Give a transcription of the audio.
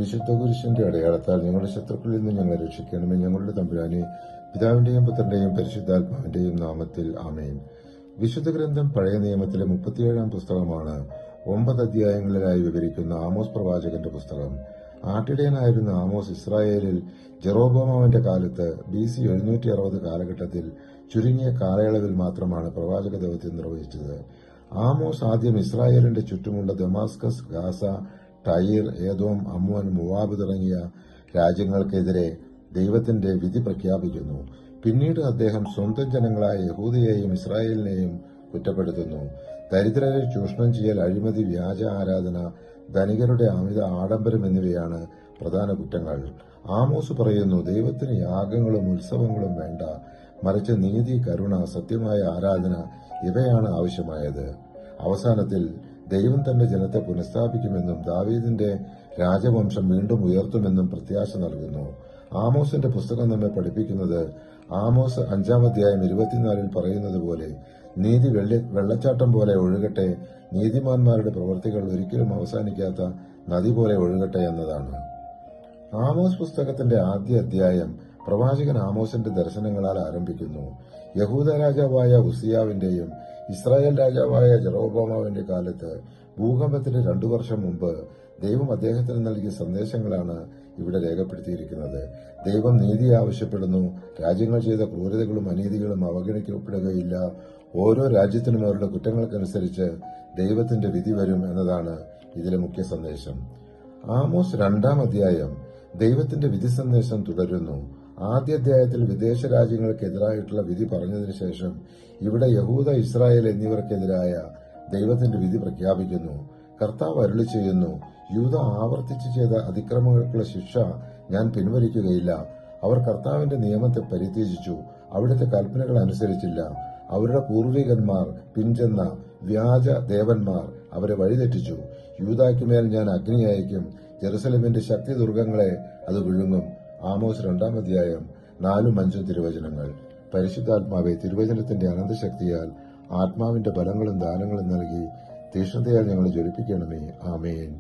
വിശുദ്ധ കുരിശിന്റെ അടയാളത്താൽ ഞങ്ങളുടെ ശത്രുക്കളിൽ നിന്ന് ഞങ്ങളെ രക്ഷിക്കണമേ. ഞങ്ങളുടെ തമ്പുരാനെ, പിതാവിന്റെയും പുത്രന്റെയും പരിശുദ്ധാത്മാവിന്റെയും നാമത്തിൽ ആമേൻ. വിശുദ്ധ ഗ്രന്ഥം പഴയ നിയമത്തിലെ 37-ാം പുസ്തകമാണ്. 9 അധ്യായങ്ങളിലായി വിവരിക്കുന്ന ആമോസ് പ്രവാചകന്റെ പുസ്തകം. ആട്ടിടയനായിരുന്ന ആമോസ് ഇസ്രായേലിൽ ജെറോബോമാവിന്റെ കാലത്ത് BC 760 കാലഘട്ടത്തിൽ ചുരുങ്ങിയ കാലയളവിൽ മാത്രമാണ് പ്രവാചക ദൗത്യം നിർവഹിച്ചത്. ആമോസ് ആദ്യം ഇസ്രായേലിന്റെ ചുറ്റുമുള്ള ദമാസ്കസ്, ഗാസ, ടൈർ, ഏദോം, അമ്മോൻ, മുവാബ് തുടങ്ങിയ രാജ്യങ്ങൾക്കെതിരെ ദൈവത്തിന്റെ വിധി പ്രഖ്യാപിക്കുന്നു. പിന്നീട് അദ്ദേഹം സ്വന്തം ജനങ്ങളായ യഹൂദയെയും ഇസ്രായേലിനെയും കുറ്റപ്പെടുത്തുന്നു. ദരിദ്രരെ ചൂഷണം ചെയ്യൽ, അഴിമതി, വ്യാജ ആരാധന, ധനികരുടെ അമിത ആഡംബരം എന്നിവയാണ് പ്രധാന കുറ്റങ്ങൾ. ആമോസ് പറയുന്നു, ദൈവത്തിന് യാഗങ്ങളും ഉത്സവങ്ങളും വേണ്ട, മറിച്ച് നീതി, കരുണ, സത്യമായ ആരാധന ഇവയാണ് ആവശ്യമായത്. അവസാനത്തിൽ ദൈവം തന്റെ ജനത്തെ പുനഃസ്ഥാപിക്കുമെന്നും ദാവീദിന്റെ രാജവംശം വീണ്ടും ഉയർത്തുമെന്നും പ്രത്യാശ നൽകുന്നു. ആമോസിന്റെ പുസ്തകം നമ്മെ പഠിപ്പിക്കുന്നത് ആമോസ് 5-ാം അധ്യായം 24 പറയുന്നത് പോലെ നീതി വെള്ളച്ചാട്ടം പോലെ ഒഴുകട്ടെ, നീതിമാന്മാരുടെ പ്രവൃത്തികൾ ഒരിക്കലും അവസാനിക്കാത്ത നദി പോലെ ഒഴുകട്ടെ എന്നതാണ്. ആമോസ് പുസ്തകത്തിന്റെ ആദ്യ അധ്യായം പ്രവാചകൻ ആമോസിന്റെ ദർശനങ്ങളാൽ ആരംഭിക്കുന്നു. യഹൂദ രാജാവായ ഉസിയാവിന്റെയും ഇസ്രായേൽ രാജാവായ ജെറോബോമാവിന്റെ കാലത്ത് ഭൂകമ്പത്തിന് 2 വർഷം മുമ്പ് ദൈവം അദ്ദേഹത്തിന് നൽകിയ സന്ദേശങ്ങളാണ് ഇവിടെ രേഖപ്പെടുത്തിയിരിക്കുന്നത്. ദൈവം നീതി ആവശ്യപ്പെടുന്നു. രാജ്യങ്ങൾ ചെയ്ത ക്രൂരതകളും അനീതികളും അവഗണിക്കപ്പെടുകയില്ല. ഓരോ രാജ്യത്തിനും അവരുടെ കുറ്റങ്ങൾക്കനുസരിച്ച് ദൈവത്തിന്റെ വിധി വരും എന്നതാണ് ഇതിലെ മുഖ്യ സന്ദേശം. ആമോസ് 2-ാം അധ്യായം ദൈവത്തിന്റെ വിധി സന്ദേശം തുടരുന്നു. ആദ്യ അധ്യായത്തിൽ വിദേശ രാജ്യങ്ങൾക്കെതിരായിട്ടുള്ള വിധി പറഞ്ഞതിനു ശേഷം ഇവിടെ യഹൂദ, ഇസ്രായേൽ എന്നിവർക്കെതിരായ ദൈവത്തിന്റെ വിധി പ്രഖ്യാപിക്കുന്നു. കർത്താവ് അരുളി ചെയ്യുന്നു, യൂദ ആവർത്തിച്ച് ചെയ്ത അതിക്രമങ്ങൾക്കുള്ള ശിക്ഷ ഞാൻ പിൻവലിക്കുകയില്ല. അവർ കർത്താവിന്റെ നിയമത്തെ പരിത്യജിച്ചു, അവിടുത്തെ കൽപ്പനകൾ അനുസരിച്ചില്ല. അവരുടെ പൂർവികന്മാർ പിൻചെന്ന വ്യാജ ദേവന്മാർ അവരെ വഴിതെറ്റിച്ചു. യൂദായ്ക്കുമേൽ ഞാൻ അഗ്നി അയക്കും, ജെറുസലേമിന്റെ ശക്തി ദുർഗങ്ങളെ അത് വിഴുങ്ങും. ആമോസ് 2-ാം അധ്യായം 4-5 തിരുവചനങ്ങൾ. പരിശുദ്ധാത്മാവെ, തിരുവചനത്തിന്റെ അനന്തശക്തിയാൽ ആത്മാവിന്റെ ബലങ്ങളും ദാനങ്ങളും നൽകി തീഷ്ണതയാൽ ഞങ്ങളെ ജ്വലിപ്പിക്കണമേ. ആമേൻ.